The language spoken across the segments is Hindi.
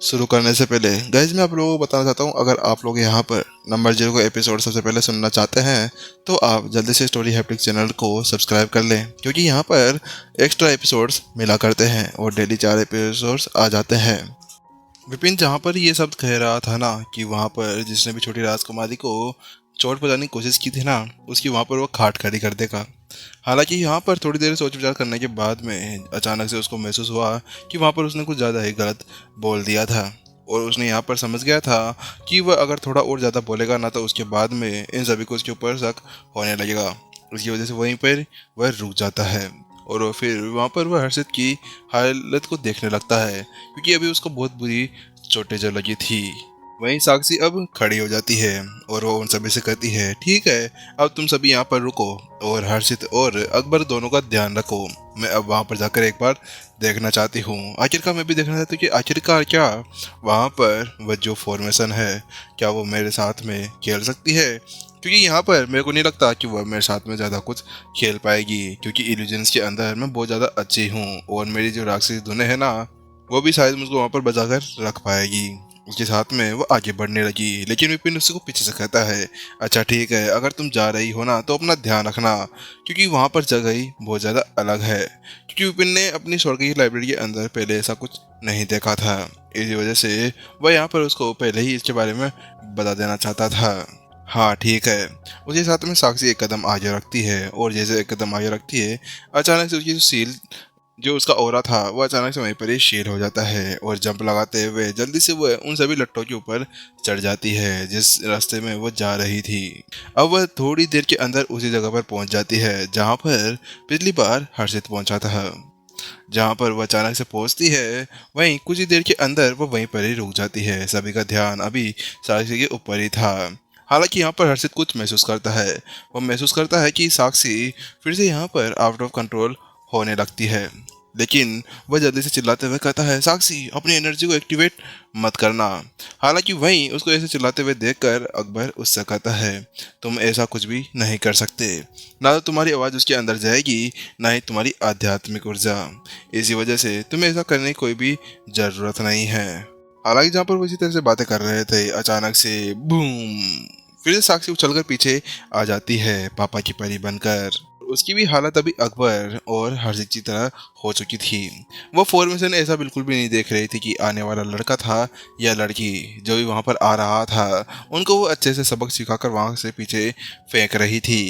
शुरू करने से पहले गाइज मैं आप लोगों को बताना चाहता हूँ, अगर आप लोग यहाँ पर नंबर 0 का एपिसोड सबसे पहले सुनना चाहते हैं तो आप जल्दी से स्टोरी हैप्टिक्स चैनल को सब्सक्राइब कर लें, क्योंकि यहाँ पर एक्स्ट्रा एपिसोड्स मिला करते हैं और डेली 4 एपिसोड्स आ जाते हैं। विपिन जहाँ पर ये शब्द कह रहा था ना कि वहाँ पर जिसने भी छोटी राजकुमारी को चोट पहुँचाने की कोशिश की थी ना, उसकी वहाँ पर वो खाट खड़ी कर देगा। हालांकि यहाँ पर थोड़ी देर सोच विचार करने के बाद में अचानक से उसको महसूस हुआ कि वहाँ पर उसने कुछ ज़्यादा ही गलत बोल दिया था, और उसने यहाँ पर समझ गया था कि वह अगर थोड़ा और ज़्यादा बोलेगा ना तो उसके बाद में इन सभी को उसके ऊपर शक होने लगेगा। उसकी वजह से वहीं पर वह रुक जाता है और फिर वहाँ पर वह हर्षित की हालत को देखने लगता है, क्योंकि अभी उसको बहुत बुरी चोटें जो लगी थी। वहीं साक्षी अब खड़ी हो जाती है और वो उन सभी से कहती है, ठीक है अब तुम सभी यहाँ पर रुको और हर्षित और अकबर दोनों का ध्यान रखो। मैं अब वहाँ पर जाकर एक बार देखना चाहती हूँ, आखिरकार मैं भी देखना चाहती हूँ कि आखिरकार क्या वहाँ पर वह जो फॉर्मेशन है क्या वो मेरे साथ में खेल सकती है, क्योंकि यहाँ पर मेरे को नहीं लगता कि वह मेरे साथ में ज़्यादा कुछ खेल पाएगी, क्योंकि इल्यूजन्स के अंदर मैं बहुत ज़्यादा अच्छी हूँ और मेरी जो राक्षसी धुनें है ना वो भी शायद मुझको वहाँ पर बचा कर रख पाएगी। उसके साथ में वो आगे बढ़ने लगी, लेकिन विपिन उसको पीछे से कहता है, अच्छा ठीक है अगर तुम जा रही हो ना तो अपना ध्यान रखना, क्योंकि वहाँ पर जगह ही बहुत ज़्यादा अलग है। क्योंकि विपिन ने अपनी स्वर्गीय लाइब्रेरी के अंदर पहले ऐसा कुछ नहीं देखा था, इसी वजह से वह यहाँ पर उसको पहले ही इसके बारे में बता देना चाहता था। हाँ ठीक है। उसके साथ में साक्षी एक कदम आगे रखती है और जैसे एक कदम आगे रखती है अचानक से उसकी जो सील जो उसका ओरा था वो अचानक से वहीं पर ही शेर हो जाता है और जंप लगाते हुए जल्दी से वह उन सभी लट्टों के ऊपर चढ़ जाती है जिस रास्ते में वो जा रही थी। अब वह थोड़ी देर के अंदर उसी जगह पर पहुंच जाती है जहां पर पिछली बार हर्षित पहुंचा था। जहां पर वह अचानक से पहुंचती है वहीं कुछ ही देर के अंदर वह वहीं पर ही रुक जाती है। सभी का ध्यान अभी साक्षी के ऊपर ही था। हालांकि यहाँ पर हर्षित कुछ महसूस करता है, वह महसूस करता है कि साक्षी फिर से यहाँ पर आउट ऑफ कंट्रोल होने लगती है, लेकिन वह जल्दी से चिल्लाते हुए कहता है, साक्षी अपनी एनर्जी को एक्टिवेट मत करना। हालांकि वहीं उसको ऐसे चिल्लाते हुए देखकर अकबर उससे कहता है, तुम ऐसा कुछ भी नहीं कर सकते, ना तो तुम्हारी आवाज़ उसके अंदर जाएगी ना ही तुम्हारी आध्यात्मिक ऊर्जा, इसी वजह से तुम्हें ऐसा करने की कोई भी ज़रूरत नहीं है। हालांकि जहाँ पर वो इसी तरह से बातें कर रहे थे अचानक से बूम, फिर से साक्षी उछलकर पीछे आ जाती है पापा की परी बनकर। उसकी भी हालत अभी अकबर और हर्षित की तरह हो चुकी थी। वो फॉर्मेशन ऐसा बिल्कुल भी नहीं देख रही थी कि आने वाला लड़का था या लड़की, जो भी वहाँ पर आ रहा था उनको वो अच्छे से सबक सिखाकर वहाँ से पीछे फेंक रही थी।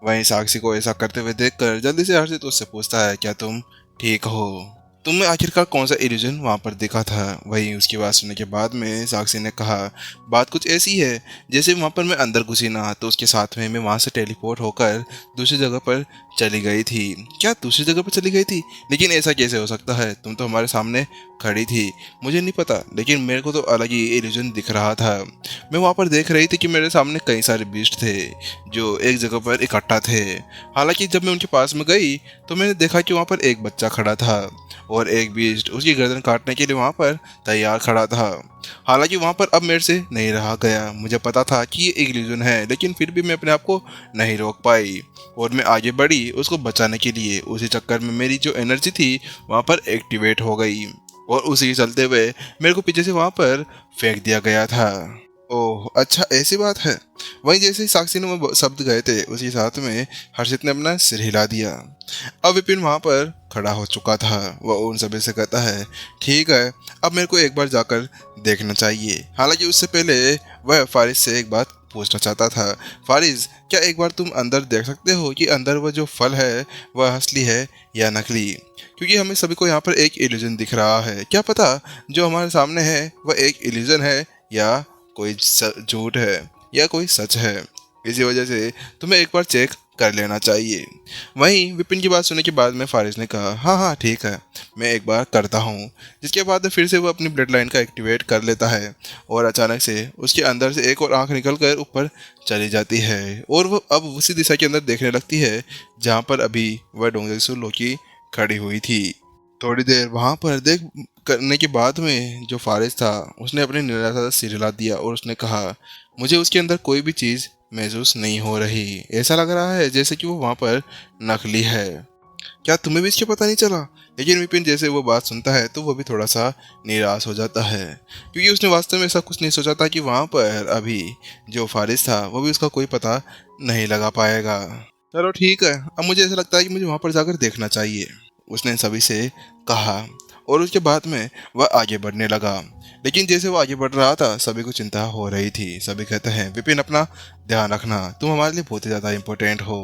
वहीं साक्षी को ऐसा करते हुए देखकर जल्दी से हर्षित उससे पूछता है, क्या तुम ठीक हो? तुम्हें आखिरकार कौन सा इल्यूजन वहाँ पर दिखा था? वहीं उसकी बात सुनने के बाद में साक्षी ने कहा, बात कुछ ऐसी है जैसे वहाँ पर मैं अंदर घुसी ना तो उसके साथ में मैं वहाँ से टेलीपोर्ट होकर दूसरी जगह पर चली गई थी। क्या दूसरी जगह पर चली गई थी? लेकिन ऐसा कैसे हो सकता है? तुम तो हमारे सामने खड़ी थी। मुझे नहीं पता, लेकिन मेरे को तो अलग ही इल्यूजन दिख रहा था। मैं वहाँ पर देख रही थी कि मेरे सामने कई सारे बीस्ट थे जो एक जगह पर इकट्ठा थे। हालांकि जब मैं उनके पास में गई तो मैंने देखा कि वहाँ पर एक बच्चा खड़ा था और एक बीस्ट उसकी गर्दन काटने के लिए वहाँ पर तैयार खड़ा था। हालांकि वहाँ पर अब मेरे से नहीं रहा गया। मुझे पता था कि ये इल्यूजन है, लेकिन फिर भी मैं अपने आप को नहीं रोक पाई और मैं आगे बढ़ी उसको बचाने के लिए। उसी चक्कर में मेरी जो एनर्जी थी वहाँ पर एक्टिवेट हो गई और उसी के चलते हुए मेरे को पीछे से वहाँ पर फेंक दिया गया था। ओह अच्छा ऐसी बात है। वहीं जैसे ही साक्षी ने वो शब्द गए थे उसी साथ में हर्षित ने अपना सिर हिला दिया। अब विपिन वहां पर खड़ा हो चुका था। वह उन सभी से कहता है, ठीक है अब मेरे को एक बार जाकर देखना चाहिए। हालांकि उससे पहले वह फारिस से एक बात पूछना चाहता था, फारिस क्या एक बार तुम अंदर देख सकते हो कि अंदर वह जो फल है वह असली है या नकली? क्योंकि हमें सभी को यहाँ पर एक इल्यूजन दिख रहा है, क्या पता जो हमारे सामने है वह एक इल्यूजन है या कोई झूठ है या कोई सच है। इसी वजह से तुम्हें एक बार चेक कर लेना चाहिए। वहीं विपिन की बात सुनने के बाद में फारिस ने कहा, हाँ हाँ ठीक है मैं एक बार करता हूँ। जिसके बाद फिर से वो अपनी ब्लड लाइन का एक्टिवेट कर लेता है और अचानक से उसके अंदर से एक और आंख निकल कर ऊपर चली जाती है और वो अब उसी दिशा के अंदर देखने लगती है जहाँ पर अभी वह डोंगरेश्वर लोकी खड़ी हुई थी। थोड़ी देर वहां पर देख करने के बाद में जो फारिस था उसने अपने निराशा से सिर हिला दिया और उसने कहा, मुझे उसके अंदर कोई भी चीज़ महसूस नहीं हो रही। ऐसा लग रहा है जैसे कि वो वहाँ पर नकली है। क्या तुम्हें भी इसके पता नहीं चला? लेकिन विपिन जैसे वो बात सुनता है तो वो भी थोड़ा सा निराश हो जाता है, क्योंकि उसने वास्तव में ऐसा कुछ नहीं सोचा था कि वहाँ पर अभी जो फारिस था वो भी उसका कोई पता नहीं लगा पाएगा। चलो ठीक है, अब मुझे ऐसा लगता है कि मुझे वहाँ पर जाकर देखना चाहिए, उसने सभी से कहा। और उसके बाद में वह आगे बढ़ने लगा। लेकिन जैसे वो आगे बढ़ रहा था सभी को चिंता हो रही थी। सभी कहते हैं, विपिन अपना ध्यान रखना, तुम हमारे लिए बहुत ही ज़्यादा इम्पोर्टेंट हो।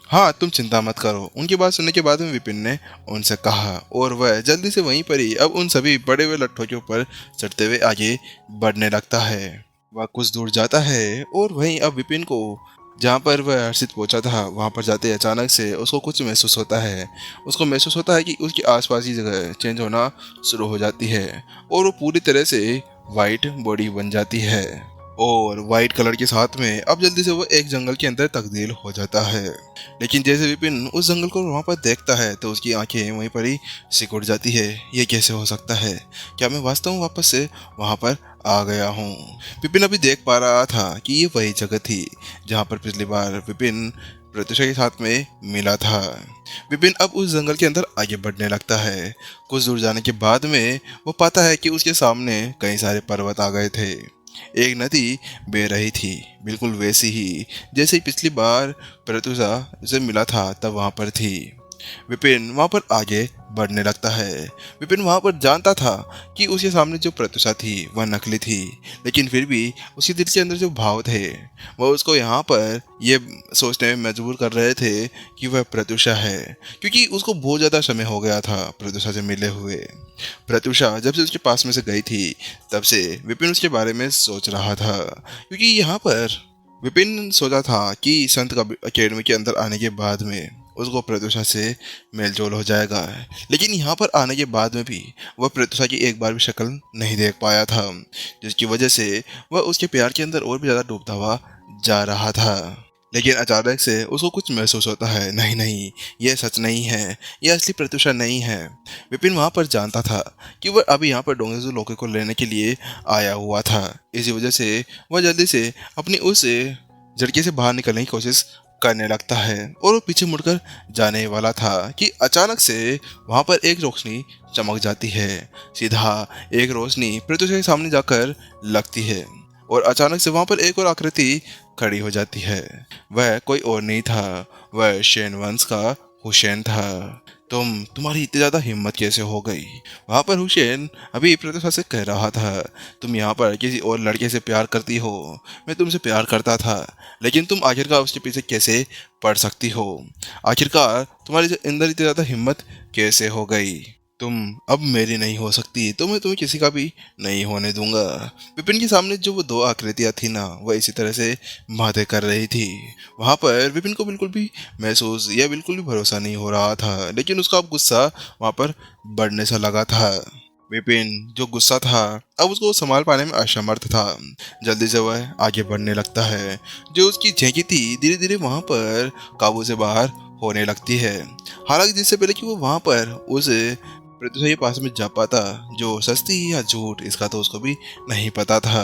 हाँ, तुम चिंता मत करो। उनकी बात सुनने के बाद में विपिन ने उनसे कहा और वह जल्दी से वहीं पर ही अब उन सभी बड़े हुए लट्ठों के ऊपर चढ़ते हुए आगे बढ़ने लगता है। वह कुछ दूर जाता है और वहीं अब विपिन को जहाँ पर वह हर्षित पहुंचा था वहाँ पर जाते अचानक से उसको कुछ महसूस होता है। उसको महसूस होता है कि उसके आसपास की जगह चेंज होना शुरू हो जाती है और वो पूरी तरह से वाइट बॉडी बन जाती है और वाइट कलर के साथ में अब जल्दी से वो एक जंगल के अंदर तब्दील हो जाता है। लेकिन जैसे विपिन उस जंगल को वहाँ पर देखता है तो उसकी आंखें वहीं पर ही सिकुड़ जाती है। ये कैसे हो सकता है? क्या मैं वास्तव में वापस से वहाँ पर आ गया हूँ? विपिन अभी देख पा रहा था कि ये वही जगह थी जहाँ पर पिछली बार विपिन प्रत्युषा के साथ में मिला था। विपिन अब उस जंगल के अंदर आगे बढ़ने लगता है। कुछ दूर जाने के बाद में वो पाता है कि उसके सामने कई सारे पर्वत आ गए थे। एक नदी बह रही थी, बिल्कुल वैसी ही जैसे पिछली बार प्रत्युषा से मिला था तब वहां पर थी। विपिन वहां पर आगे बढ़ने लगता है। विपिन वहां पर जानता था कि उसके सामने जो प्रत्युषा थी वह नकली थी, लेकिन फिर भी उसके दिल के अंदर जो भाव थे वह उसको यहाँ पर ये सोचने में मजबूर कर रहे थे कि वह प्रत्युषा है, क्योंकि उसको बहुत ज़्यादा समय हो गया था प्रत्युषा से मिले हुए। प्रत्युषा जब से उसके पास में से गई थी तब से विपिन उसके बारे में सोच रहा था, क्योंकि यहाँ पर विपिन सोचा था कि संत अकेडमी के अंदर आने के बाद में उसको प्रत्युषा से मेलजोल हो जाएगा। लेकिन यहाँ पर आने के बाद में भी वह प्रत्युषा की एक बार भी शक्ल नहीं देख पाया था, जिसकी वजह से वह उसके प्यार के अंदर और भी ज़्यादा डूबता हुआ जा रहा था। लेकिन अचानक से उसको कुछ महसूस होता है, नहीं नहीं, यह सच नहीं है, यह असली प्रत्युषा नहीं है। विपिन वहाँ पर जानता था कि वह अभी यहाँ पर डोंगेजू लोके को लेने के लिए आया हुआ था। इसी वजह से वह जल्दी से अपनी उस झटके से बाहर निकलने की कोशिश करने लगता है और वो पीछे मुड़कर जाने वाला था कि अचानक से वहाँ पर एक रोशनी चमक जाती है। सीधा एक रोशनी प्रत्युषा के सामने जाकर लगती है और अचानक से वहाँ पर एक और आकृति खड़ी हो जाती है। वह कोई और नहीं था, वह शैन वंश का हुसैन था। तुम्हारी इतनी ज़्यादा हिम्मत कैसे हो गई? वहाँ पर हुसैन अभी प्रत्युषा से कह रहा था, तुम यहाँ पर किसी और लड़के से प्यार करती हो, मैं तुमसे प्यार करता था, लेकिन तुम आखिरकार उसके पीछे कैसे पड़ सकती हो? आखिरकार तुम्हारे अंदर इतनी ज़्यादा हिम्मत कैसे हो गई? तुम अब मेरी नहीं हो सकती तो मैं तुम्हें किसी का भी नहीं होने दूंगा। विपिन के सामने जो वो दो आकृतियां थी ना, वह इसी तरह से बातें कर रही थी। वहां पर विपिन को बिल्कुल भी महसूस या बिल्कुल भी भरोसा नहीं हो रहा था, लेकिन उसका अब गुस्सा वहां पर बढ़ने सा लगा था। विपिन जो गुस्सा था अब उसको संभाल पाने में असमर्थ था। जल्दी से वह आगे बढ़ने लगता है। जो उसकी झेंकी थी धीरे धीरे वहां पर काबू से बाहर होने लगती है। हालांकि जिससे पहले कि वो वहां पर उस प्रत्युषा के पास में जा पाता, जो सस्ती या झूठ इसका तो उसको भी नहीं पता था।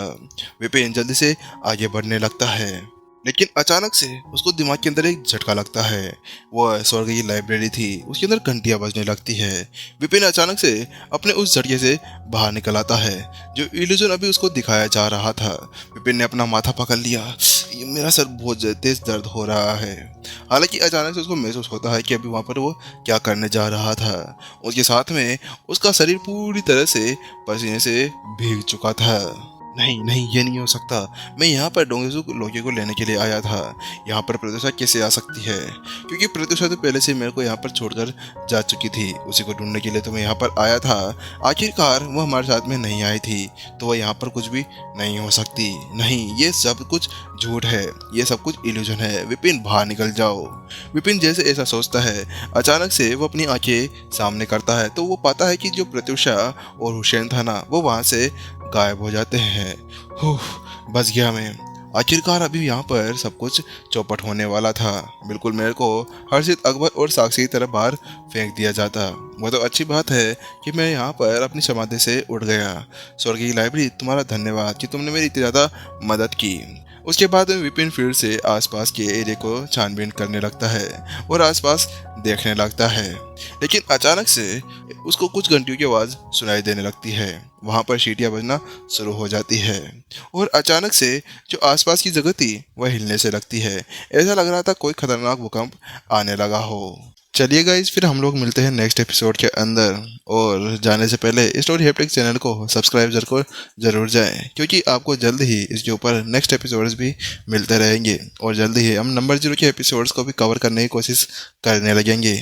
विपिन जल्दी से आगे बढ़ने लगता है, लेकिन अचानक से उसको दिमाग के अंदर एक झटका लगता है। वह स्वर्ग की लाइब्रेरी थी, उसके अंदर घंटियां बजने लगती है। विपिन अचानक से अपने उस झटके से बाहर निकल आता है। जो इल्यूजन अभी उसको दिखाया जा रहा था, विपिन ने अपना माथा पकड़ लिया। मेरा सर बहुत तेज दर्द हो रहा है। हालांकि अचानक से उसको महसूस होता है कि अभी वहां पर वो क्या करने जा रहा था। उसके साथ में उसका शरीर पूरी तरह से पसीने से भीग चुका था। नहीं नहीं, ये नहीं हो सकता। मैं यहाँ पर डोंगेजू लोके को लेने के लिए आया था। यहाँ पर प्रत्युषा कैसे आ सकती है? क्योंकि प्रत्युषा तो पहले से मेरे को यहाँ पर छोड़कर जा चुकी थी। उसी को ढूंढने के लिए तो मैं यहाँ पर आया था। आखिरकार वो हमारे साथ में नहीं आई थी तो वह यहाँ पर कुछ भी नहीं हो सकती। नहीं, ये सब कुछ झूठ है, ये सब कुछ इल्यूजन है। विपिन बाहर निकल जाओ। विपिन जैसे ऐसा सोचता है, अचानक से वो अपनी आंखें सामने करता है तो वो पाता है कि जो प्रत्युषा और हुसैन था ना, वो वहाँ से गायब हो जाते हैं। बच गया मैं। आखिरकार अभी यहाँ पर सब कुछ चौपट होने वाला था। बिल्कुल मेरे को हर्षित, अकबर और साक्षी की तरफ बाहर फेंक दिया जाता। वो तो अच्छी बात है कि मैं यहाँ पर अपनी समाधि से उठ गया। स्वर्ग की लाइब्रेरी, तुम्हारा धन्यवाद कि तुमने मेरी इतनी ज़्यादा मदद की। उसके बाद विपिन फिर से आसपास के एरिया को छानबीन करने लगता है और आसपास देखने लगता है, लेकिन अचानक से उसको कुछ घंटियों की आवाज़ सुनाई देने लगती है। वहाँ पर सीटियाँ बजना शुरू हो जाती है और अचानक से जो आसपास की जगह थी वह हिलने से लगती है। ऐसा लग रहा था कोई खतरनाक भूकंप आने लगा हो। चलिए गाइस, फिर हम लोग मिलते हैं नेक्स्ट एपिसोड के अंदर। और जाने से पहले स्टोरी हैप्टिक चैनल को सब्सक्राइब जरूर जाएं, क्योंकि आपको जल्द ही इसके ऊपर नेक्स्ट एपिसोड्स भी मिलते रहेंगे और जल्द ही हम नंबर 0 के एपिसोड्स को भी कवर करने की कोशिश करने लगेंगे।